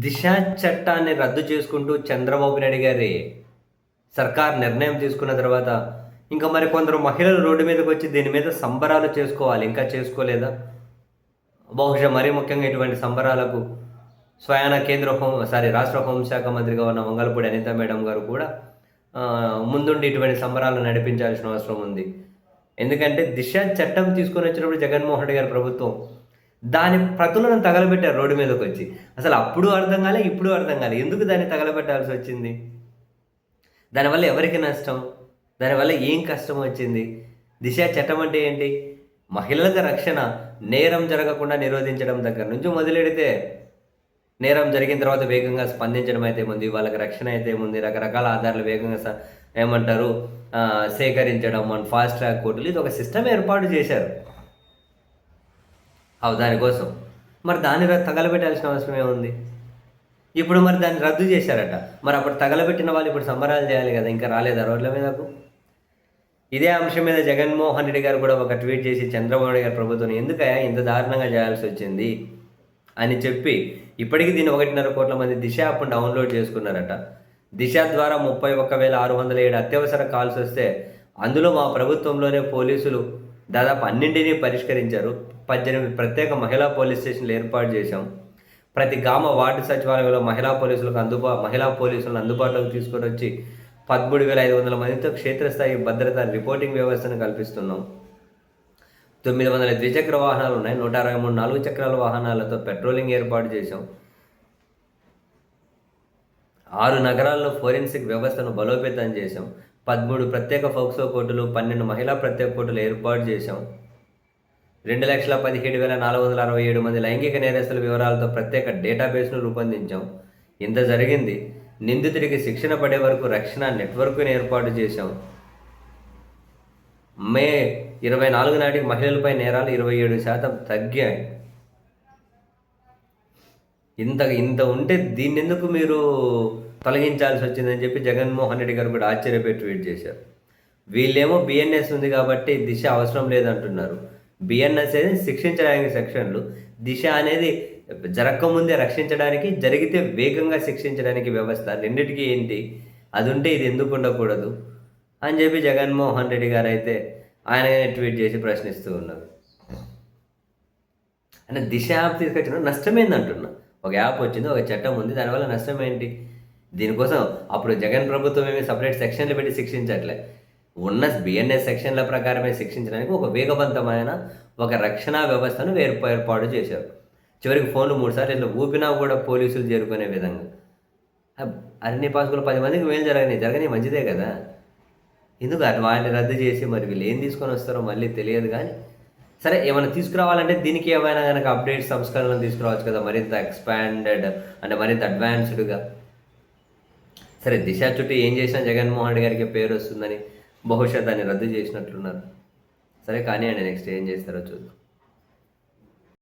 దిశ చట్టాన్ని రద్దు చేసుకుంటూ చంద్రబాబు నాయుడు గారి సర్కార్ నిర్ణయం తీసుకున్న తర్వాత, ఇంకా మరి కొందరు మహిళలు రోడ్డు మీదకొచ్చి దీని మీద సంబరాలు చేసుకోవాలి. ఇంకా చేసుకోలేదా? బహుశా మరీ ముఖ్యంగా ఇటువంటి సంబరాలకు స్వయాన రాష్ట్ర హోంశాఖ మంత్రిగా ఉన్న వంగలపూడి అనిత మేడం గారు కూడా ముందుండి ఇటువంటి సంబరాలు నడిపించాల్సిన అవసరం ఉంది. ఎందుకంటే దిశ చట్టం తీసుకొని వచ్చినప్పుడు జగన్మోహన్ రెడ్డి గారి ప్రభుత్వం దాని ప్రతులను తగలబెట్టారు రోడ్డు మీదకొచ్చి. అసలు అప్పుడు అర్థం కాలే, ఇప్పుడు అర్థం కాలే. ఎందుకు దాన్ని తగలబెట్టాల్సి వచ్చింది? దానివల్ల ఎవరికి నష్టం? దానివల్ల ఏం కష్టం వచ్చింది? దిశ చట్టం అంటే ఏంటి? మహిళలకు రక్షణ, నేరం జరగకుండా నిరోధించడం దగ్గర నుంచి మొదలెడితే, నేరం జరిగిన తర్వాత వేగంగా స్పందించడం అయితే ఉంది, వాళ్ళకి రక్షణ అయితే ఉంది, రకరకాల ఆధారాలు వేగంగా ఏమంటారు సేకరించడం, ఫాస్ట్ ట్రాక్ కోర్టులు, ఇది ఒక సిస్టమ్ ఏర్పాటు చేశారు దానికోసం. మరి దాన్ని తగలబెట్టాల్సిన అవసరం ఏముంది? ఇప్పుడు మరి దాన్ని రద్దు చేశారట. మరి అప్పుడు తగలబెట్టిన వాళ్ళు ఇప్పుడు సంబరాలు చేయాలి కదా, ఇంకా రాలేదా రోడ్ల మీదకు? ఇదే అంశం మీద జగన్మోహన్ రెడ్డి గారు కూడా ఒక ట్వీట్ చేసి చంద్రబాబు నాయుడు గారి ప్రభుత్వం ఎందుకయ్యా ఇంత దారుణంగా చేయాల్సి వచ్చింది అని చెప్పి, ఇప్పటికీ దీన్ని 1.5 కోట్ల మంది దిశ యాప్ను డౌన్లోడ్ చేసుకున్నారట. దిశ ద్వారా 31,607 అత్యవసర కాల్స్ వస్తే అందులో మా ప్రభుత్వంలోనే పోలీసులు దాదాపు అన్నింటినీ పరిష్కరించారు. 18 ప్రత్యేక మహిళా పోలీస్ స్టేషన్లు ఏర్పాటు చేశాం. ప్రతి వార్డు సచివాలయంలో మహిళా పోలీసులను అందుబాటులోకి తీసుకొని వచ్చి 13,500 మందితో క్షేత్రస్థాయి భద్రత రిపోర్టింగ్ వ్యవస్థను కల్పిస్తున్నాం. 900 ద్విచక్ర వాహనాలు ఉన్నాయి. 163 4 చక్రాల వాహనాలతో పెట్రోలింగ్ ఏర్పాటు చేశాం. 6 నగరాల్లో ఫోరెన్సిక్ వ్యవస్థను బలోపేతం చేశాం. 13 ప్రత్యేక ఫోక్సో కోర్టులు, 12 మహిళా ప్రత్యేక కోర్టులు ఏర్పాటు చేశాం. 2,17,467 మంది లైంగిక నేరస్తుల వివరాలతో ప్రత్యేక డేటాబేస్ను రూపొందించాం. ఇంత జరిగింది. నిందితుడికి శిక్షణ పడే వరకు రక్షణ నెట్వర్క్ను ఏర్పాటు చేశాం. మే 24 నాటికి మహిళలపై నేరాలు 27% తగ్గాయి. ఇంత ఉంటే దీన్నెందుకు మీరు తొలగించాల్సి వచ్చిందని చెప్పి జగన్మోహన్ రెడ్డి గారు కూడా ఆశ్చర్యపెట్టి ట్వీట్ చేశారు. వీళ్ళేమో బిఎన్ఎస్ ఉంది కాబట్టి దిశ అవసరం లేదంటున్నారు. బిఎన్ఎస్ అనేది శిక్షించడానికి సెక్షన్లు, దిశ అనేది జరగకముందే రక్షించడానికి, జరిగితే వేగంగా శిక్షించడానికి వ్యవస్థ. రెండింటికి ఏంటి? అది ఉంటే ఇది ఎందుకు ఉండకూడదు అని చెప్పి జగన్మోహన్ రెడ్డి గారు అయితే ఆయన ట్వీట్ చేసి ప్రశ్నిస్తూ ఉన్నారు. అంటే దిశ యాప్ తీసుకొచ్చిన నష్టమేందంటున్నా. ఒక యాప్ వచ్చింది, ఒక చట్టం ఉంది, దానివల్ల నష్టం ఏంటి? దీనికోసం అప్పుడు జగన్ ప్రభుత్వం ఏమి సపరేట్ సెక్షన్లు పెట్టి శిక్షించట్లే. ఉన్న బిఎన్ఎస్ సెక్షన్ల ప్రకారమే శిక్షించడానికి ఒక వేగవంతమైన ఒక రక్షణా వ్యవస్థను ఏర్పాటు చేశారు. చివరికి ఫోన్లు 3 సార్లు ఇట్లా ఊపినా కూడా పోలీసులు చేరుకునే విధంగా. అన్ని పాసుకులు 10 మందికి మేలు జరగని మంచిదే కదా. ఎందుకు వాటిని రద్దు చేసి మరి వీళ్ళు ఏం తీసుకొని వస్తారో మళ్ళీ తెలియదు. కానీ సరే, ఏమైనా తీసుకురావాలంటే దీనికి ఏమైనా కనుక అప్డేట్ సంస్కరణలు తీసుకురావచ్చు కదా, మరింత ఎక్స్పాండెడ్ అంటే మరింత అడ్వాన్స్డ్గా. సరే, దిశ చుట్టూ ఏం చేసినా జగన్మోహన్ రెడ్డి గారికి పేరు వస్తుందని బహుశా దాన్ని రద్దు చేసినట్లున్నారు. సరే, కానీ నెక్స్ట్ ఏం చేస్తారో చూద్దాం.